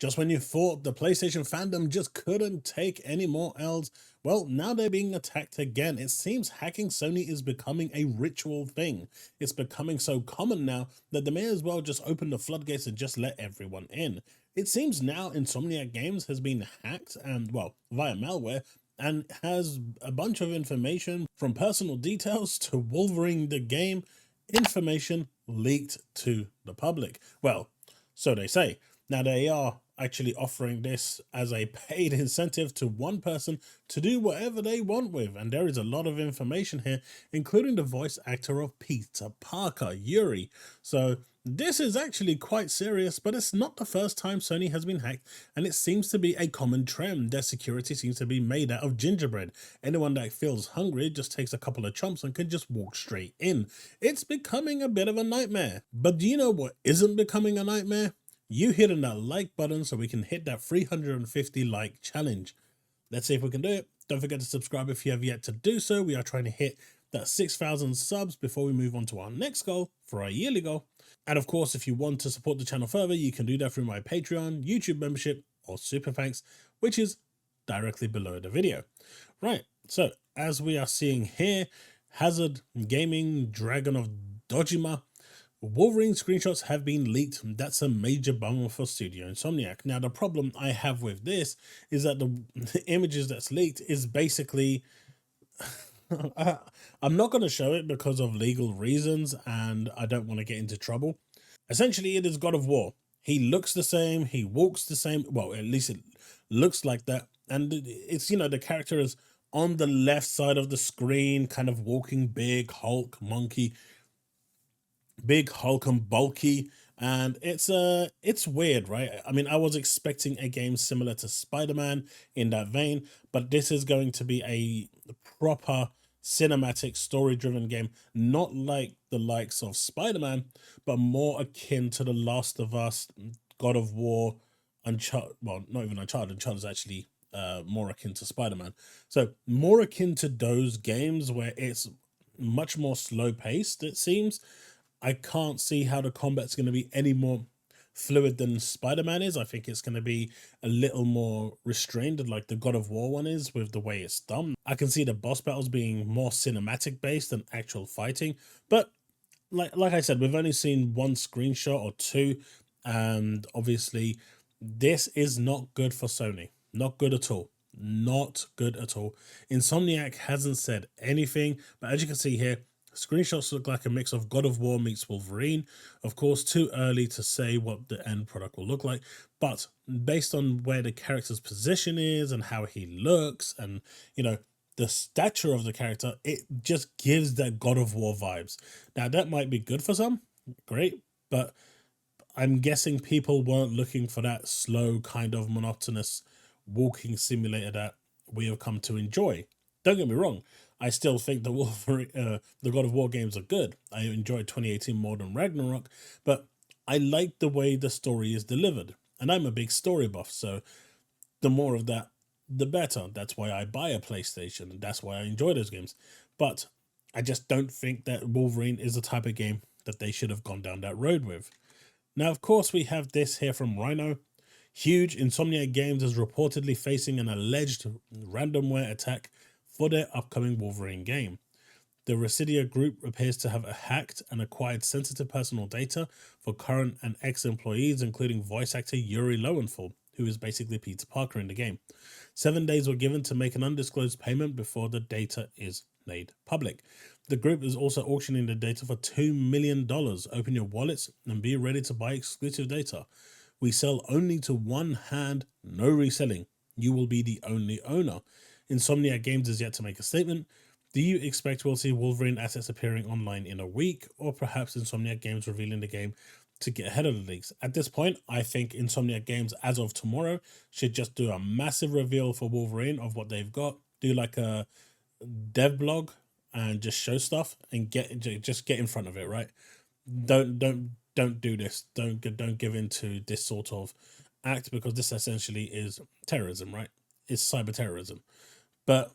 Just when you thought the PlayStation fandom just couldn't take any more L's, well, now they're being attacked again. It seems hacking Sony is becoming a ritual thing. It's becoming so common now that they may as well just open the floodgates and just let everyone in. It seems now Insomniac Games has been hacked and, well, via malware, and has a bunch of information from personal details to Wolverine the game, information leaked to the public. Well, so they say. Now they are actually offering this as a paid incentive to one person to do whatever they want with, and there is a lot of information here, including the voice actor of Peter Parker, Yuri. So this is actually quite serious, but it's not the first time Sony has been hacked, and it seems to be a common trend. Their security seems to be made out of gingerbread. Anyone that feels hungry just takes a couple of chomps and can just walk straight in. It's becoming a bit of a nightmare. But do you know what isn't becoming a nightmare? You hitting that like button so we can hit that 350 like challenge. Let's see if we can do it. Don't forget to subscribe if you have yet to do so. We are trying to hit that 6,000 subs before we move on to our next goal for our yearly goal. And of course, if you want to support the channel further, you can do that through my Patreon, YouTube membership, or Super Thanks, which is directly below the video. Right, so as we are seeing here, Hazard Gaming, Dragon of Dojima, Wolverine screenshots have been leaked. That's a major bummer for Studio Insomniac. Now, the problem I have with this is that the images that's leaked is basically... I'm not going to show it because of legal reasons, and I don't want to get into trouble. Essentially, it is God of War. He looks the same. He walks the same. Well, at least it looks like that. And it's, you know, the character is on the left side of the screen, kind of walking big Hulk monkey. Big Hulk and bulky, and it's weird, right? I mean, I was expecting a game similar to Spider-Man in that vein, but this is going to be a proper cinematic story-driven game, not like the likes of Spider-Man, but more akin to The Last of Us, God of War, Uncharted. Well, not even Uncharted. Uncharted is actually more akin to Spider-Man. So more akin to those games where it's much more slow-paced, it seems. I can't see how the combat's going to be any more fluid than Spider-Man is. I think it's going to be a little more restrained, like the God of War one is, with the way it's done. I can see the boss battles being more cinematic based than actual fighting, but like I said, we've only seen one screenshot or two, and obviously this is not good for Sony. Not good at all. Not good at all. Insomniac hasn't said anything, but as you can see here, screenshots look like a mix of God of War meets Wolverine. Of course, too early to say what the end product will look like, but based on where the character's position is and how he looks and, you know, the stature of the character, it just gives that God of War vibes. Now, that might be good for some, great, but I'm guessing people weren't looking for that slow, kind of monotonous walking simulator that we have come to enjoy. Don't get me wrong, I still think the God of War games are good. I enjoyed 2018 more than Ragnarok, but I like the way the story is delivered. And I'm a big story buff, so the more of that, the better. That's why I buy a PlayStation, and that's why I enjoy those games. But I just don't think that Wolverine is the type of game that they should have gone down that road with. Now, of course, we have this here from Rhino. Huge Insomniac Games is reportedly facing an alleged ransomware attack for their upcoming Wolverine game. The Residia Group appears to have hacked and acquired sensitive personal data for current and ex-employees, including voice actor Yuri Lowenthal, who is basically Peter Parker in the game. 7 days were given to make an undisclosed payment before the data is made public. The group is also auctioning the data for $2 million. Open your wallets and be ready to buy exclusive data. We sell only to one hand, no reselling. You will be the only owner. Insomniac Games is yet to make a statement. Do you expect we'll see Wolverine assets appearing online in a week, or perhaps Insomniac Games revealing the game to get ahead of the leaks? At this point, I think Insomniac Games, as of tomorrow, should just do a massive reveal for Wolverine of what they've got. Do like a dev blog and just show stuff and get in front of it, right? Don't do this. Don't give into this sort of act, because this essentially is terrorism, right? It's cyber terrorism. But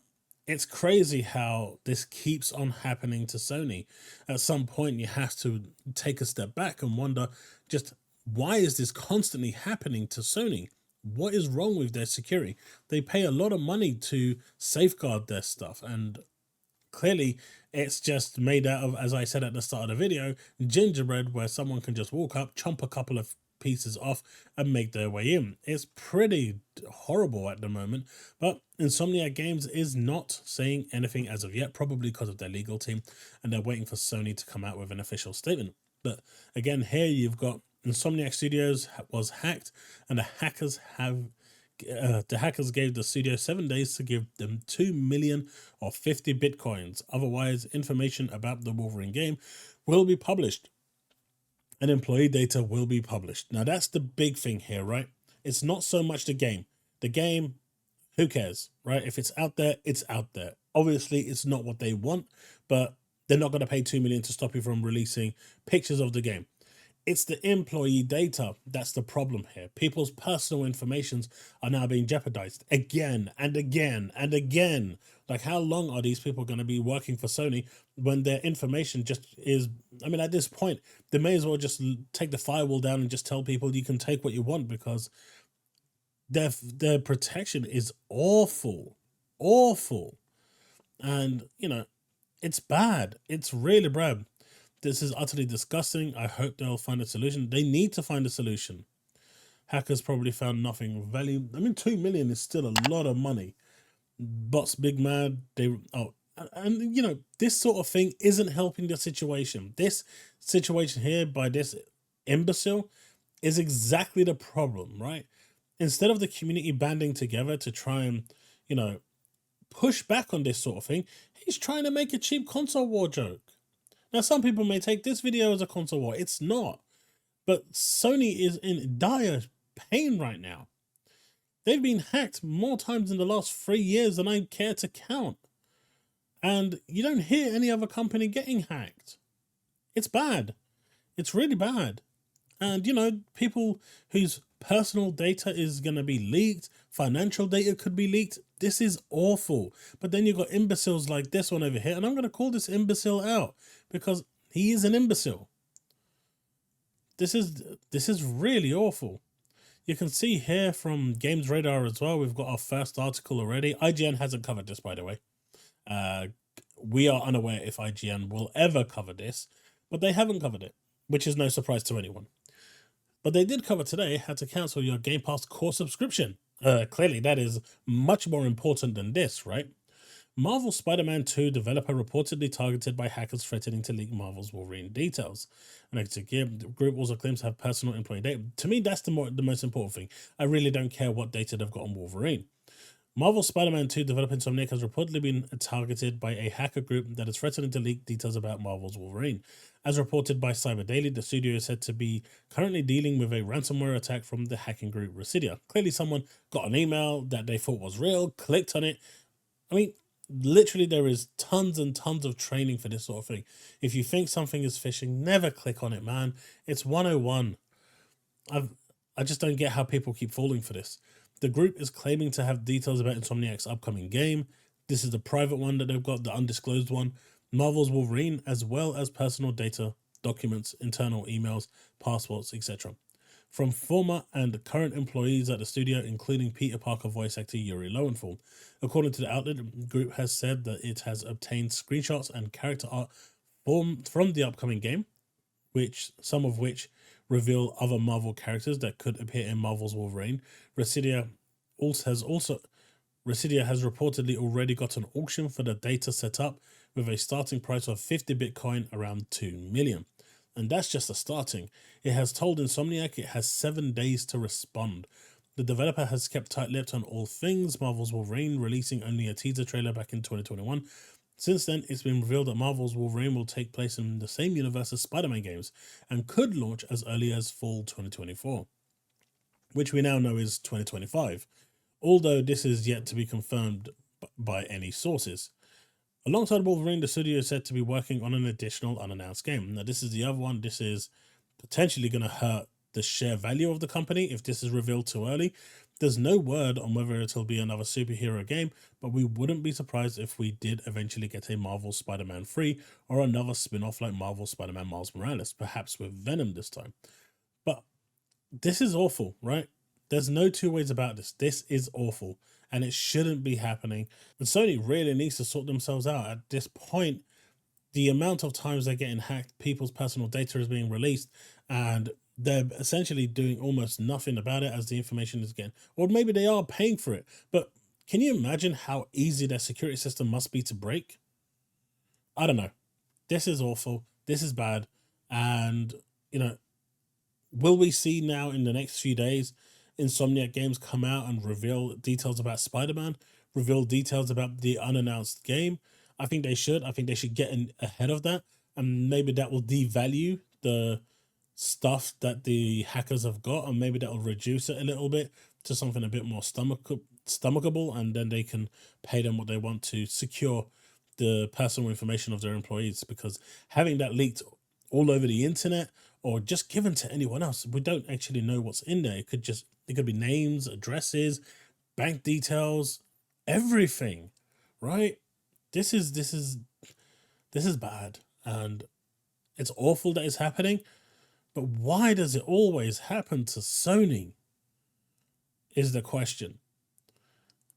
it's crazy how this keeps on happening to Sony. At some point, you have to take a step back and wonder, just why is this constantly happening to Sony? What is wrong with their security? They pay a lot of money to safeguard their stuff, and clearly it's just made out of, as I said at the start of the video, gingerbread, where someone can just walk up, chomp a couple of pieces off and make their way in. It's pretty horrible at the moment, but Insomniac Games is not saying anything as of yet, probably because of their legal team, and they're waiting for Sony to come out with an official statement. But again, here you've got Insomniac Studios was hacked, and the hackers gave the studio 7 days to give them 2 million or 50 bitcoins. Otherwise, information about the Wolverine game will be published, and employee data will be published. Now, that's the big thing here, right? It's not so much the game. The game, who cares, right? If it's out there, it's out there. Obviously, it's not what they want, but they're not going to pay 2 million to stop you from releasing pictures of the game. It's the employee data that's the problem here. People's personal informations are now being jeopardized again and again and again. Like, how long are these people going to be working for Sony when their information just is, I mean, at this point, they may as well just take the firewall down and just tell people you can take what you want, because their protection is awful, awful. And, you know, it's bad. It's really bad. This is utterly disgusting. I hope they'll find a solution. They need to find a solution. Hackers probably found nothing of value. I mean, 2 million is still a lot of money. Bots big mad. And you know, this sort of thing isn't helping the situation. This situation here by this imbecile is exactly the problem, right? Instead of the community banding together to try and, you know, push back on this sort of thing, he's trying to make a cheap console war joke. Now, some people may take this video as a console war. It's not. But Sony is in dire pain right now. They've been hacked more times in the last 3 years than I care to count. And you don't hear any other company getting hacked. It's bad. It's really bad. And, you know, people whose personal data is going to be leaked, financial data could be leaked. This is awful. But then you've got imbeciles like this one over here. And I'm going to call this imbecile out because he is an imbecile. This is really awful. You can see here from Games Radar as well, we've got our first article already. IGN hasn't covered this, by the way. We are unaware if IGN will ever cover this, but they haven't covered it, which is no surprise to anyone. But they did cover today how to cancel your Game Pass core subscription. Clearly, that is much more important than this, right? Marvel Spider-Man 2 developer reportedly targeted by hackers threatening to leak Marvel's Wolverine details. And the group also claims to have personal employee data. To me, that's the most important thing. I really don't care what data they've got on Wolverine. Marvel Spider-Man 2 developer Insomniac has reportedly been targeted by a hacker group that is threatening to leak details about Marvel's Wolverine. As reported by Cyber Daily, the studio is said to be currently dealing with a ransomware attack from the hacking group Residia. Clearly, someone got an email that they thought was real, clicked on it. I mean, literally, there is tons and tons of training for this sort of thing. If you think something is phishing, never click on it, man. It's 101. I just don't get how people keep falling for this. The group is claiming to have details about Insomniac's upcoming game. This is the private one that they've got, the undisclosed one. Marvel's Wolverine, as well as personal data, documents, internal emails, passports, etc. From former and current employees at the studio, including Peter Parker voice actor Yuri Lowenthal. According to the outlet, the group has said that it has obtained screenshots and character art from the upcoming game, some of which reveal other Marvel characters that could appear in Marvel's Wolverine. Residia has reportedly already got an auction for the data set up with a starting price of 50 Bitcoin, around 2 million. And that's just a starting. It has told Insomniac it has 7 days to respond. The developer has kept tight-lipped on all things Marvel's Wolverine, releasing only a teaser trailer back in 2021. Since then, it's been revealed that Marvel's Wolverine will take place in the same universe as Spider-Man games and could launch as early as fall 2024, which we now know is 2025, although this is yet to be confirmed by any sources. Alongside Wolverine, the studio is said to be working on an additional unannounced game. Now, this is the other one. This is potentially going to hurt the share value of the company if this is revealed too early. There's no word on whether it'll be another superhero game, but we wouldn't be surprised if we did eventually get a Marvel Spider-Man 3 or another spin-off like Marvel Spider-Man Miles Morales, perhaps with Venom this time. But this is awful, right? There's no two ways about this. This is awful and it shouldn't be happening. And Sony really needs to sort themselves out. At this point, the amount of times they're getting hacked, people's personal data is being released, and they're essentially doing almost nothing about it as the information is getting, or maybe they are paying for it. But can you imagine how easy their security system must be to break? I don't know. This is awful. This is bad. And, you know, will we see now in the next few days Insomniac Games come out and reveal details about Spider-Man, reveal details about the unannounced game? I think they should. I think they should get in ahead of that, and maybe that will devalue the stuff that the hackers have got, and maybe that will reduce it a little bit to something a bit more stomachable, and then they can pay them what they want to secure the personal information of their employees, because having that leaked all over the internet or just given to anyone else, we don't actually know what's in there. It could be names, addresses, bank details, everything, right? This is bad, and it's awful that it's happening. But why does it always happen to Sony is the question.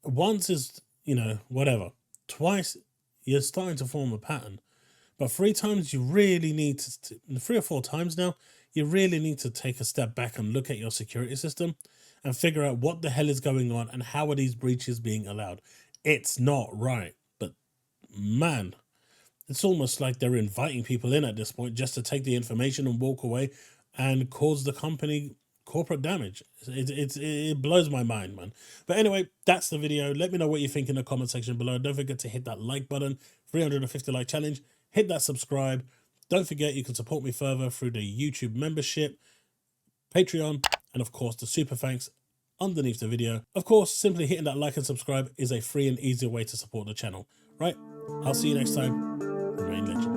Once is, you know, whatever. Twice, you're starting to form a pattern. But 3 times, you really need to, 3 or 4 times now, you really need to take a step back and look at your security system and figure out what the hell is going on and how are these breaches being allowed. It's not right. But man, it's almost like they're inviting people in at this point just to take the information and walk away and cause the company corporate damage. It blows my mind, man. But anyway, that's the video. Let me know what you think in the comment section below. Don't forget to hit that like button, 350 like challenge. Hit that subscribe. Don't forget you can support me further through the YouTube membership, Patreon, and of course the super thanks underneath the video. Of course, simply hitting that like and subscribe is a free and easy way to support the channel, right? I'll see you next time. Remain legend.